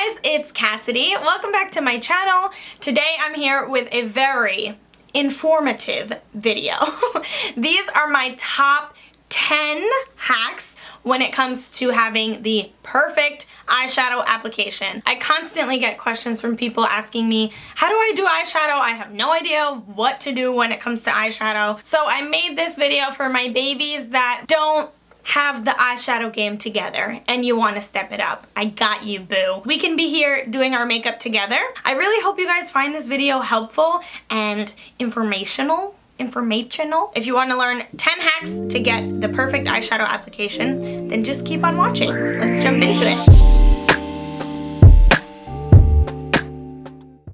guys, it's Cassidy. Welcome back to my channel. Today I'm here with a very informative video. These are my top 10 hacks when it comes to having the perfect eyeshadow application. I constantly get questions from people asking me, how do I do eyeshadow? I have no idea what to do when it comes to eyeshadow. So I made this video for my babies that don't have the eyeshadow game together and you want to step it up. I got you, boo. We can be here doing our makeup together. I really hope you guys find this video helpful and informational. If you want to learn 10 hacks to get the perfect eyeshadow application, then just keep on watching. Let's jump into it.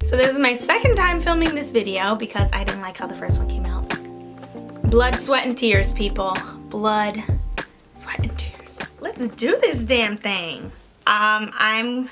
So this is my second time filming this video because I didn't like how the first one came out. Blood, sweat, and tears, people. Blood, sweat, and tears. Let's do this damn thing. I'm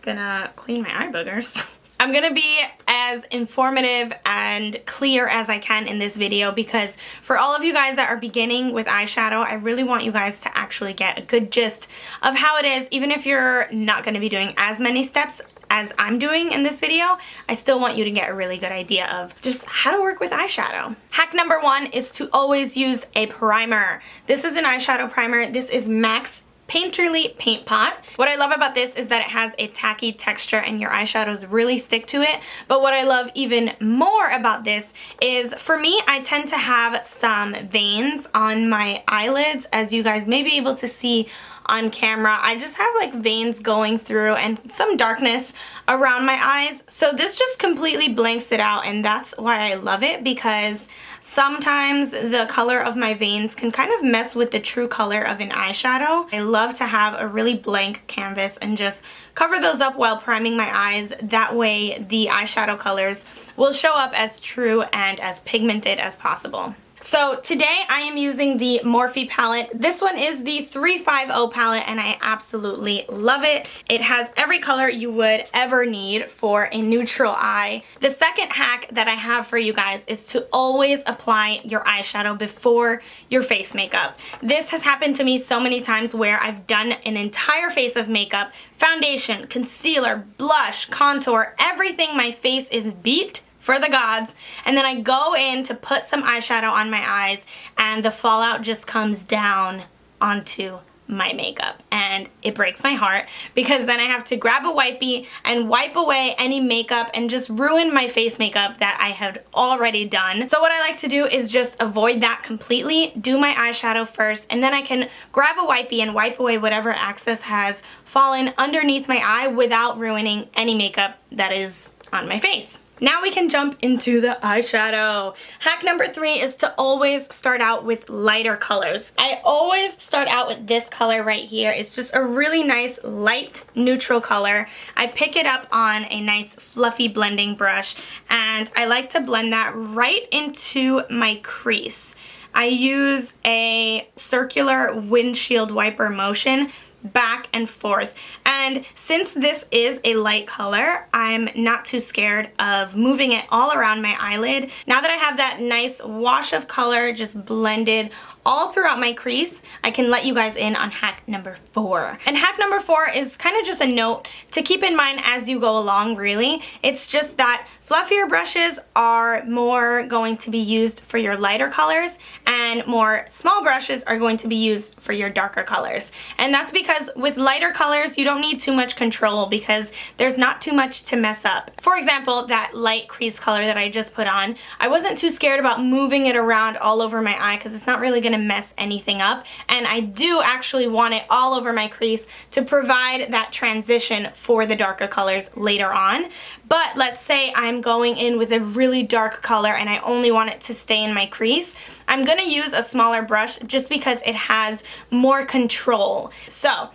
gonna clean my eye boogers. I'm gonna be as informative and clear as I can in this video because for all of you guys that are beginning with eyeshadow, I really want you guys to actually get a good gist of how it is. Even if you're not gonna be doing as many steps as I'm doing in this video, I still want you to get a really good idea of just how to work with eyeshadow. Hack number 1 is to always use a primer. This is an eyeshadow primer. This is MAC's Painterly Paint Pot. What I love about this is that it has a tacky texture and your eyeshadows really stick to it. But what I love even more about this is, for me, I tend to have some veins on my eyelids, as you guys may be able to see on camera. I just have like veins going through and some darkness around my eyes. So this just completely blanks it out, and that's why I love it, because sometimes the color of my veins can kind of mess with the true color of an eyeshadow. I love to have a really blank canvas and just cover those up while priming my eyes. That way the eyeshadow colors will show up as true and as pigmented as possible. So today I am using the Morphe palette. This one is the 350 palette and I absolutely love it. It has every color you would ever need for a neutral eye. The second hack that I have for you guys is to always apply your eyeshadow before your face makeup. This has happened to me so many times where I've done an entire face of makeup, foundation, concealer, blush, contour, everything. My face is beat for the gods, and then I go in to put some eyeshadow on my eyes and the fallout just comes down onto my makeup, and it breaks my heart because then I have to grab a wipey and wipe away any makeup and just ruin my face makeup that I had already done. So what I like to do is just avoid that completely, do my eyeshadow first, and then I can grab a wipey and wipe away whatever excess has fallen underneath my eye without ruining any makeup that is on my face. Now we can jump into the eyeshadow. Hack number 3 is to always start out with lighter colors. I always start out with this color right here. It's just a really nice light neutral color. I pick it up on a nice fluffy blending brush and I like to blend that right into my crease. I use a circular windshield wiper motion back and forth, and since this is a light color, I'm not too scared of moving it all around my eyelid. Now that I have that nice wash of color just blended all throughout my crease, I can let you guys in on hack number 4. And hack number 4 is kind of just a note to keep in mind as you go along, really. It's just that fluffier brushes are more going to be used for your lighter colors and more small brushes are going to be used for your darker colors. And that's because with lighter colors, you don't need too much control because there's not too much to mess up. For example, that light crease color that I just put on, I wasn't too scared about moving it around all over my eye because it's not really going to mess anything up, and I do actually want it all over my crease to provide that transition for the darker colors later on. But let's say I'm going in with a really dark color and I only want it to stay in my crease, I'm gonna use a smaller brush just because it has more control. So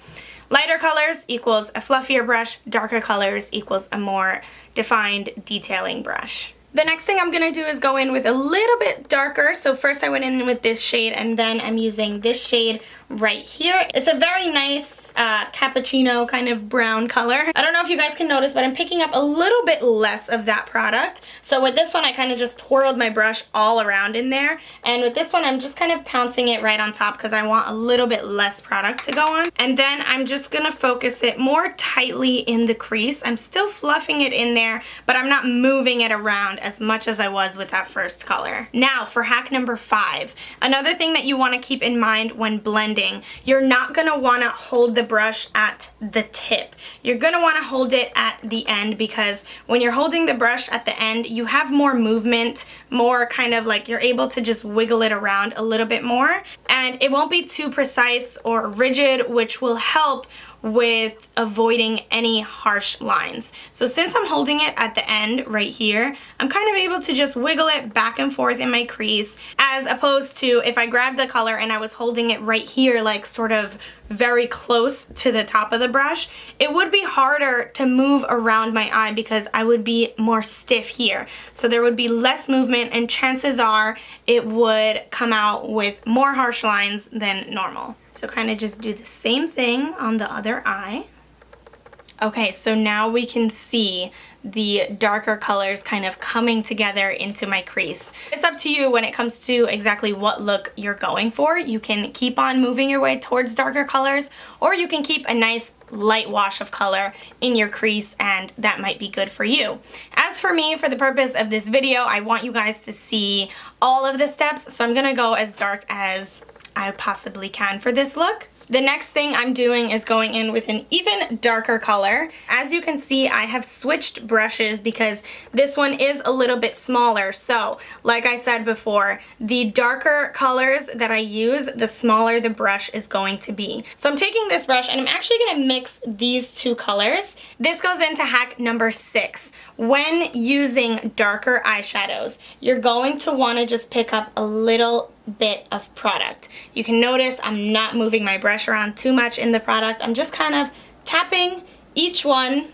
lighter colors equals a fluffier brush, darker colors equals a more defined detailing brush. The next thing I'm going to do is go in with a little bit darker. So first I went in with this shade, and then I'm using this shade right here. It's a very nice cappuccino kind of brown color. I don't know if you guys can notice, but I'm picking up a little bit less of that product. So with this one, I kind of just twirled my brush all around in there. And with this one, I'm just kind of pouncing it right on top because I want a little bit less product to go on. And then I'm just going to focus it more tightly in the crease. I'm still fluffing it in there, but I'm not moving it around as much as I was with that first color. Now for hack number 5. Another thing that you want to keep in mind when blending, you're not going to want to hold the brush at the tip. You're going to want to hold it at the end, because when you're holding the brush at the end, you have more movement, more kind of like you're able to just wiggle it around a little bit more, and it won't be too precise or rigid, which will help with avoiding any harsh lines. So since I'm holding it at the end right here, I'm kind of able to just wiggle it back and forth in my crease, as opposed to if I grabbed the color and I was holding it right here, like sort of very close to the top of the brush, it would be harder to move around my eye because I would be more stiff here. So there would be less movement, and chances are it would come out with more harsh lines than normal. So kind of just do the same thing on the other eye. Okay, so now we can see the darker colors kind of coming together into my crease. It's up to you when it comes to exactly what look you're going for. You can keep on moving your way towards darker colors, or you can keep a nice light wash of color in your crease, and that might be good for you. As for me, for the purpose of this video, I want you guys to see all of the steps, so I'm gonna go as dark as I possibly can for this look. The next thing I'm doing is going in with an even darker color. As you can see, I have switched brushes because this one is a little bit smaller. So, like I said before, the darker colors that I use, the smaller the brush is going to be. So I'm taking this brush and I'm actually going to mix these two colors. This goes into hack number 6. When using darker eyeshadows, you're going to want to just pick up a little bit of product. You can notice I'm not moving my brush around too much in the product. I'm just kind of tapping each one,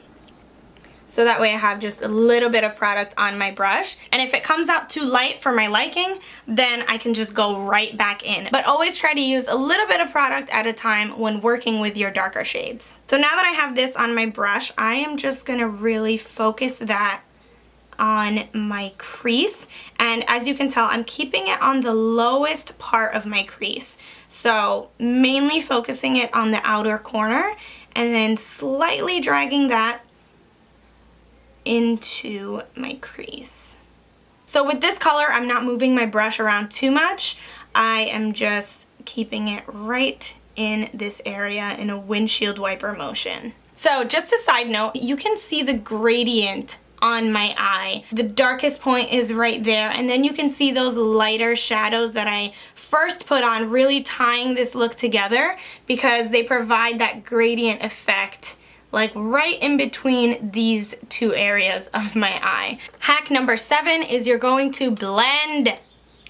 so that way I have just a little bit of product on my brush. And if it comes out too light for my liking, then I can just go right back in. But always try to use a little bit of product at a time when working with your darker shades. So now that I have this on my brush, I am just gonna really focus that on my crease, and as you can tell, I'm keeping it on the lowest part of my crease. So mainly focusing it on the outer corner, and then slightly dragging that into my crease. So with this color, I'm not moving my brush around too much. I am just keeping it right in this area in a windshield wiper motion. So just a side note, you can see the gradient on my eye. The darkest point is right there, and then you can see those lighter shadows that I first put on, really tying this look together because they provide that gradient effect like right in between these two areas of my eye. Hack number 7 is you're going to blend.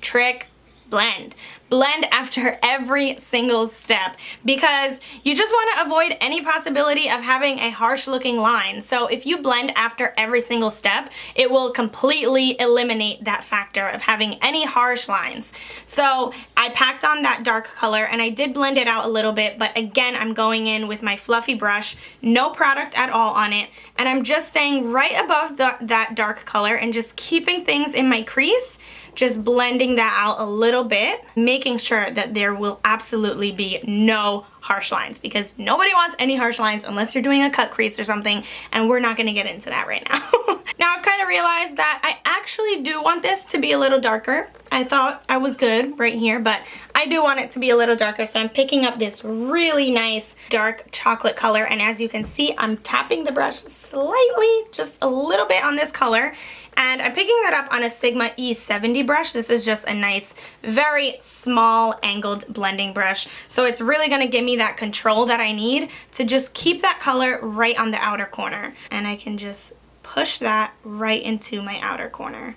Trick, blend. Blend after every single step, because you just want to avoid any possibility of having a harsh looking line. So if you blend after every single step, it will completely eliminate that factor of having any harsh lines. So I packed on that dark color and I did blend it out a little bit, but again, I'm going in with my fluffy brush, no product at all on it, and I'm just staying right above that dark color and just keeping things in my crease, just blending that out a little bit, making sure that there will absolutely be no harsh lines, because nobody wants any harsh lines unless you're doing a cut crease or something, and we're not gonna get into that right now. Now I've kind of realized that I actually do want this to be a little darker. I thought I was good right here, but I do want it to be a little darker, so I'm picking up this really nice dark chocolate color, and as you can see, I'm tapping the brush slightly, just a little bit on this color, and I'm picking that up on a Sigma E70 brush. This is just a nice, very small angled blending brush, so it's really gonna give me that control that I need to just keep that color right on the outer corner, and I can just push that right into my outer corner.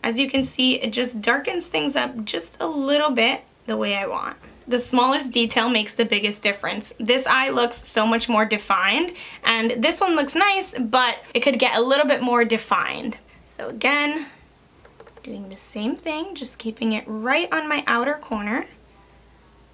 As you can see, it just darkens things up just a little bit the way I want. The smallest detail makes the biggest difference. This eye looks so much more defined, and this one looks nice, but it could get a little bit more defined. So again, doing the same thing, just keeping it right on my outer corner.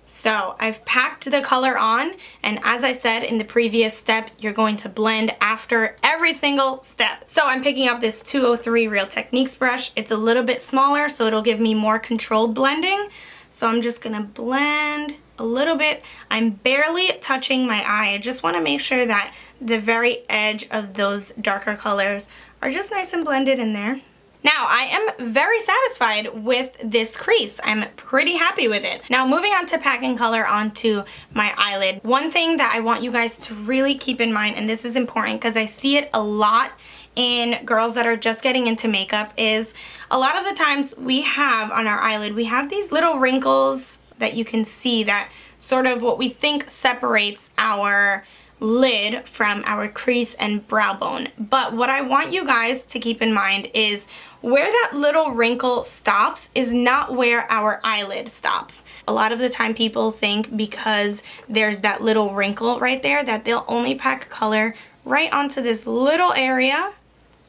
So I've packed the color on, and as I said in the previous step, you're going to blend after every single step. So I'm picking up this 203 Real Techniques brush. It's a little bit smaller, so it'll give me more controlled blending. So I'm just gonna blend a little bit. I'm barely touching my eye. I just wanna make sure that the very edge of those darker colors are just nice and blended in there. Now, I am very satisfied with this crease. I'm pretty happy with it. Now, moving on to packing color onto my eyelid. One thing that I want you guys to really keep in mind, and this is important because I see it a lot in girls that are just getting into makeup, is a lot of the times we have on our eyelid, we have these little wrinkles that you can see that sort of what we think separates our lid from our crease and brow bone. But what I want you guys to keep in mind is where that little wrinkle stops is not where our eyelid stops. A lot of the time people think because there's that little wrinkle right there that they'll only pack color right onto this little area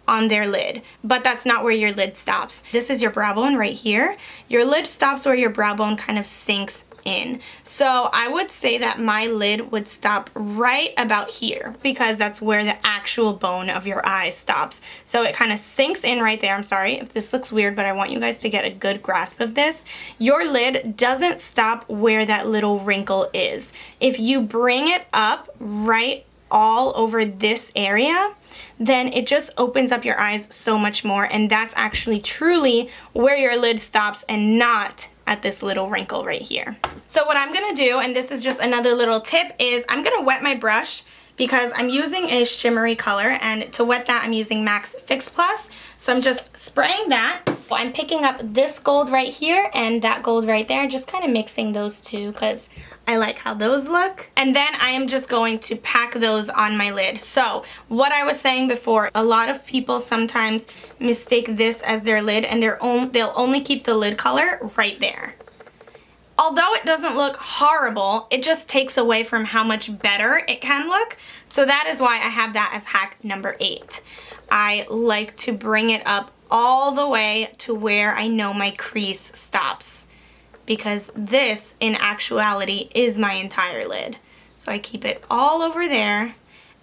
on their lid, but that's not where your lid stops. This is your brow bone right here. Your lid stops where your brow bone kind of sinks in. So I would say that my lid would stop right about here because that's where the actual bone of your eye stops. So it kind of sinks in right there. I'm sorry if this looks weird, but I want you guys to get a good grasp of this. Your lid doesn't stop where that little wrinkle is. If you bring it up right all over this area, then it just opens up your eyes so much more, and that's actually truly where your lid stops and not at this little wrinkle right here. So what I'm gonna do, and this is just another little tip, is I'm gonna wet my brush because I'm using a shimmery color, and to wet that I'm using MAC's Fix Plus. So I'm just spraying that. I'm picking up this gold right here and that gold right there, just kind of mixing those two because I like how those look. And then I am just going to pack those on my lid. So what I was saying before, a lot of people sometimes mistake this as their lid, and they'll only keep the lid color right there. Although it doesn't look horrible, it just takes away from how much better it can look. So that is why I have that as hack number 8. I like to bring it up all the way to where I know my crease stops, because this in actuality is my entire lid. So I keep it all over there,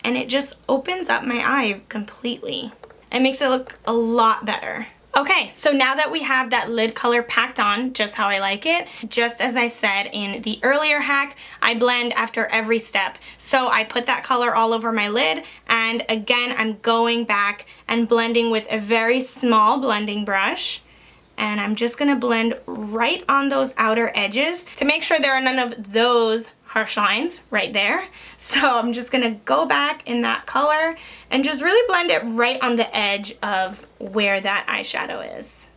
and it just opens up my eye completely. It makes it look a lot better. Okay, so now that we have that lid color packed on just how I like it, just as I said in the earlier hack, I blend after every step. So I put that color all over my lid, and again I'm going back and blending with a very small blending brush, and I'm just gonna blend right on those outer edges to make sure there are none of those harsh lines right there. So I'm just gonna go back in that color and just really blend it right on the edge of where that eyeshadow is.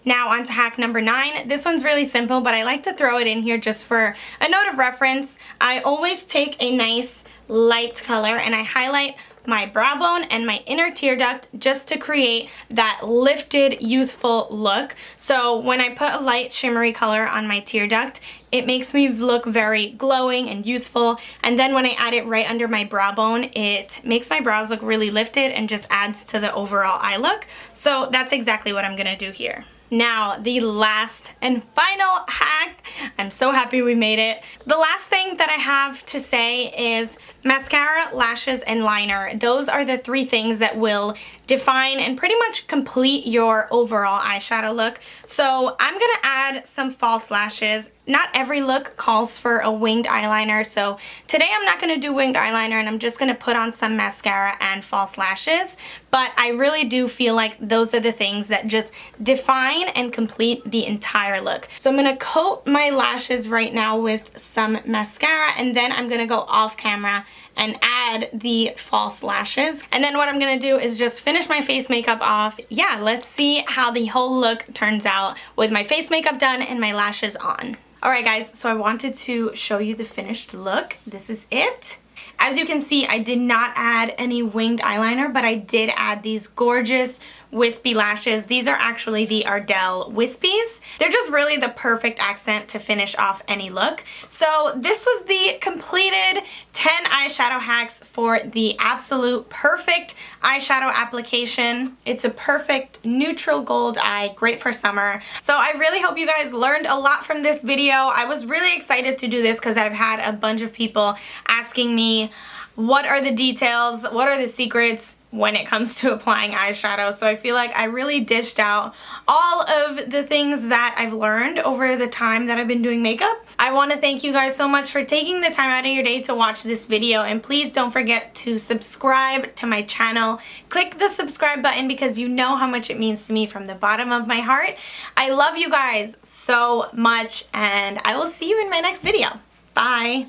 Now on to hack number 9. This one's really simple, but I like to throw it in here just for a note of reference. I always take a nice light color and I highlight my brow bone and my inner tear duct just to create that lifted, youthful look. So when I put a light shimmery color on my tear duct, it makes me look very glowing and youthful. And then when I add it right under my brow bone, it makes my brows look really lifted and just adds to the overall eye look. So that's exactly what I'm gonna do here. Now, the last and final hack. I'm so happy we made it. The last thing that I have to say is mascara, lashes, and liner. Those are the 3 things that will define and pretty much complete your overall eyeshadow look. So I'm gonna add some false lashes. Not every look calls for a winged eyeliner, so today I'm not gonna do winged eyeliner, and I'm just gonna put on some mascara and false lashes, but I really do feel like those are the things that just define and complete the entire look. So I'm gonna coat my lashes right now with some mascara, and then I'm gonna go off camera and add the false lashes. And then what I'm gonna do is just finish my face makeup off. Yeah, let's see how the whole look turns out with my face makeup done and my lashes on. Alright guys, so I wanted to show you the finished look. This is it. As you can see, I did not add any winged eyeliner, but I did add these gorgeous wispy lashes. These are actually the Ardell Wispies. They're just really the perfect accent to finish off any look. So this was the completed 10 eyeshadow hacks for the absolute perfect eyeshadow application. It's a perfect neutral gold eye, great for summer. So I really hope you guys learned a lot from this video. I was really excited to do this because I've had a bunch of people asking me, what are the details? What are the secrets when it comes to applying eyeshadow? So I feel like I really dished out all of the things that I've learned over the time that I've been doing makeup. I want to thank you guys so much for taking the time out of your day to watch this video, and please don't forget to subscribe to my channel. Click the subscribe button because you know how much it means to me from the bottom of my heart. I love you guys so much, and I will see you in my next video. Bye!